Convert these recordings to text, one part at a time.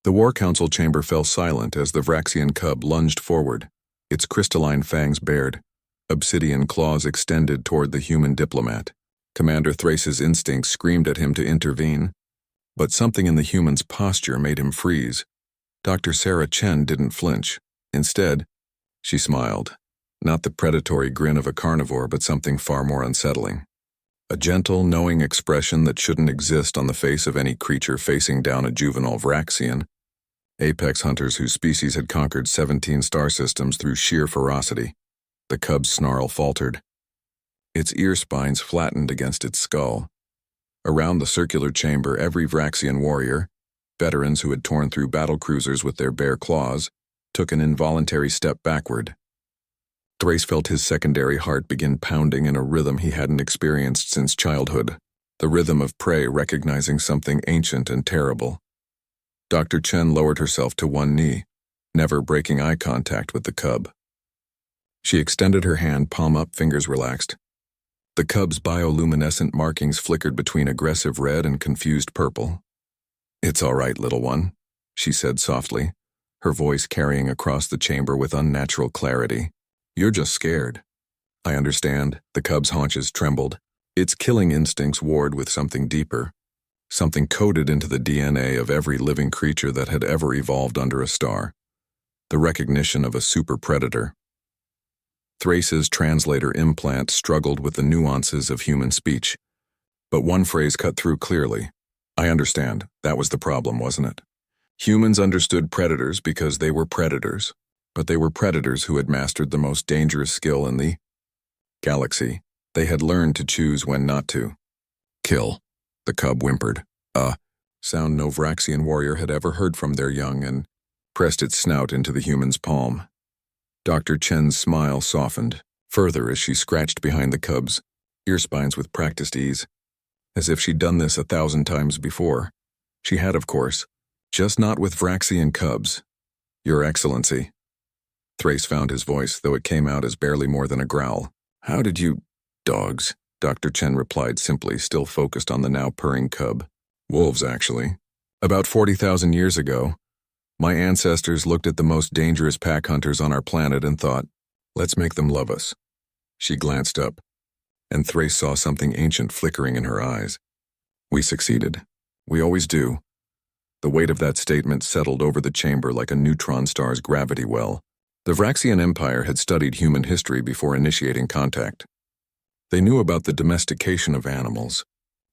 The War Council chamber fell silent as the Vraxian cub lunged forward, its crystalline fangs bared, obsidian claws extended toward the human diplomat. Commander Thrace's instincts screamed at him to intervene, but something in the human's posture made him freeze. Dr. Sarah Chen didn't flinch. Instead, she smiled, not the predatory grin of a carnivore, but something far more unsettling. A gentle, knowing expression that shouldn't exist on the face of any creature facing down a juvenile Vraxian. Apex hunters whose species had conquered 17 star systems through sheer ferocity. The cub's snarl faltered. Its ear spines flattened against its skull. Around the circular chamber, every Vraxian warrior, veterans who had torn through battle cruisers with their bare claws, took an involuntary step backward. Thrace felt his secondary heart begin pounding in a rhythm he hadn't experienced since childhood, the rhythm of prey recognizing something ancient and terrible. Dr. Chen lowered herself to one knee, never breaking eye contact with the cub. She extended her hand, palm up, fingers relaxed. The cub's bioluminescent markings flickered between aggressive red and confused purple. "It's all right, little one," she said softly, her voice carrying across the chamber with unnatural clarity. "You're just scared." "I understand." The cub's haunches trembled. Its killing instincts warred with something deeper, something coded into the DNA of every living creature that had ever evolved under a star. The recognition of a super predator. Thrace's translator implant struggled with the nuances of human speech, but one phrase cut through clearly. "I understand. That was the problem, wasn't it?" Humans understood predators because they were predators, but they were predators who had mastered the most dangerous skill in the galaxy. They had learned to choose when not to. "Kill," the cub whimpered. Sound no Vraxian warrior had ever heard from their young, and pressed its snout into the human's palm. Dr. Chen's smile softened further as she scratched behind the cub's ear spines with practiced ease, as if she'd done this 1,000 times before. She had, of course, just not with Vraxian cubs. "Your Excellency." Thrace found his voice, though it came out as barely more than a growl. "How did you—" "Dogs," Dr. Chen replied simply, still focused on the now purring cub. "Wolves, actually. About 40,000 years ago, my ancestors looked at the most dangerous pack hunters on our planet and thought, let's make them love us." She glanced up, and Thrace saw something ancient flickering in her eyes. "We succeeded. We always do." The weight of that statement settled over the chamber like a neutron star's gravity well. The Vraxian Empire had studied human history before initiating contact. They knew about the domestication of animals,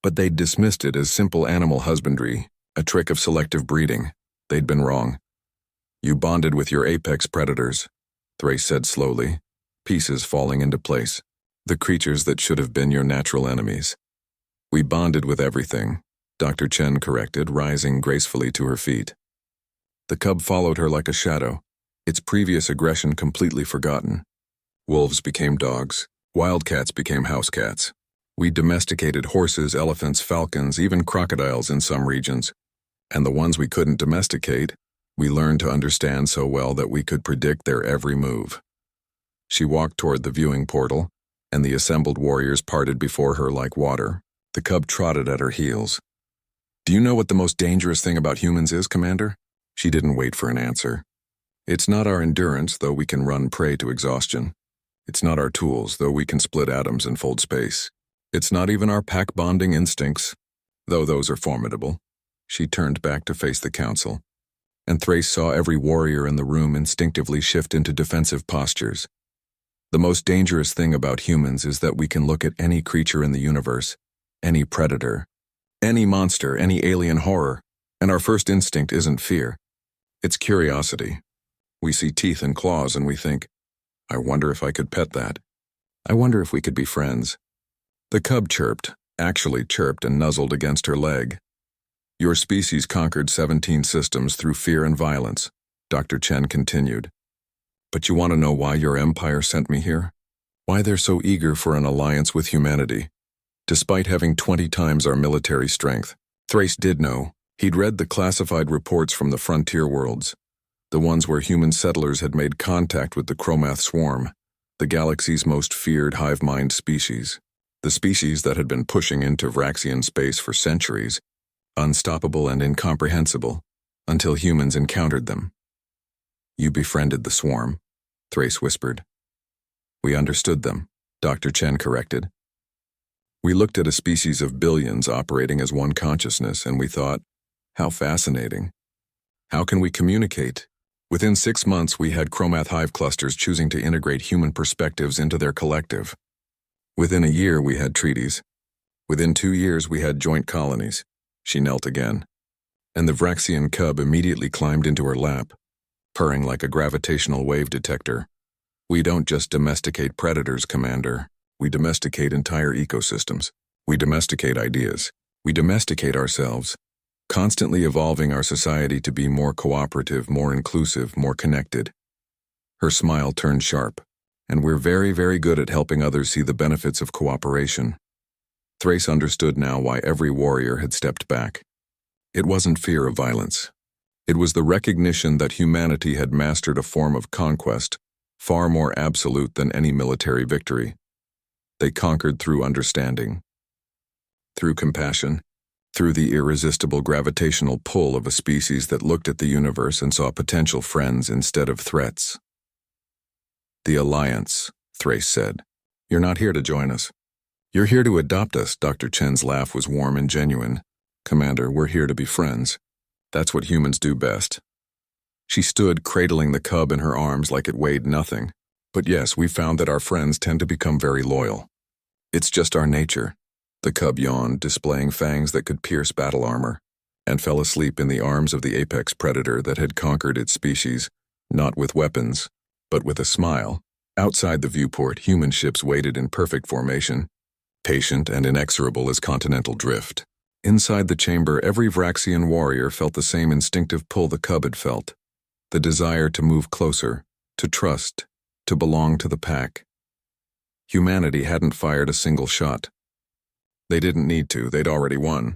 but they'd dismissed it as simple animal husbandry, a trick of selective breeding. They'd been wrong. "You bonded with your apex predators," Thrace said slowly, pieces falling into place. "The creatures that should have been your natural enemies." "We bonded with everything," Dr. Chen corrected, rising gracefully to her feet. The cub followed her like a shadow, its previous aggression completely forgotten. Wolves became dogs. Wildcats became house cats. We domesticated horses, elephants, falcons, even crocodiles in some regions. And the ones we couldn't domesticate, we learned to understand so well that we could predict their every move. She walked toward the viewing portal, and the assembled warriors parted before her like water. The cub trotted at her heels. "Do you know what the most dangerous thing about humans is, Commander?" She didn't wait for an answer. "It's not our endurance, though we can run prey to exhaustion. It's not our tools, though we can split atoms and fold space. It's not even our pack-bonding instincts, though those are formidable." She turned back to face the council, and Thrace saw every warrior in the room instinctively shift into defensive postures. "The most dangerous thing about humans is that we can look at any creature in the universe, any predator, any monster, any alien horror, and our first instinct isn't fear. It's curiosity. We see teeth and claws and we think, I wonder if I could pet that. I wonder if we could be friends." The cub chirped, actually chirped, and nuzzled against her leg. "Your species conquered 17 systems through fear and violence," Dr. Chen continued. "But you want to know why your empire sent me here? Why they're so eager for an alliance with humanity, despite having 20 times our military strength?" Thrace did know. He'd read the classified reports from the frontier worlds, the ones where human settlers had made contact with the Chromath swarm, the galaxy's most feared hive-mind species, the species that had been pushing into Vraxian space for centuries, unstoppable and incomprehensible. until humans encountered them. You befriended the swarm, Thrace whispered. We understood them, Dr. Chen corrected. We looked at a species of billions operating as one consciousness, and we thought, how fascinating. How can we communicate? Within 6 months, we had chromath hive clusters choosing to integrate human perspectives into their collective. Within a year, we had treaties. Within 2 years, we had joint colonies. She knelt again. And the Vraxian cub immediately climbed into her lap, purring like a gravitational wave detector. We don't just domesticate predators, Commander. We domesticate entire ecosystems. We domesticate ideas. We domesticate ourselves, constantly evolving our society to be more cooperative, more inclusive, more connected. Her smile turned sharp, and we're very, very good at helping others see the benefits of cooperation. Thrace understood now why every warrior had stepped back. It wasn't fear of violence. It was the recognition that humanity had mastered a form of conquest far more absolute than any military victory. They conquered through understanding, through compassion, through the irresistible gravitational pull of a species that looked at the universe and saw potential friends instead of threats. The Alliance, Thrace said. You're not here to join us. You're here to adopt us. Dr. Chen's laugh was warm and genuine. Commander, we're here to be friends. That's what humans do best. She stood, cradling the cub in her arms like it weighed nothing. But yes, we found that our friends tend to become very loyal. It's just our nature. The cub yawned, displaying fangs that could pierce battle armor, and fell asleep in the arms of the apex predator that had conquered its species, not with weapons, but with a smile. Outside the viewport, human ships waited in perfect formation, patient and inexorable as continental drift. Inside the chamber, every Vraxian warrior felt the same instinctive pull the cub had felt, the desire to move closer, to trust, to belong to the pack. Humanity hadn't fired a single shot. They didn't need to, they'd already won.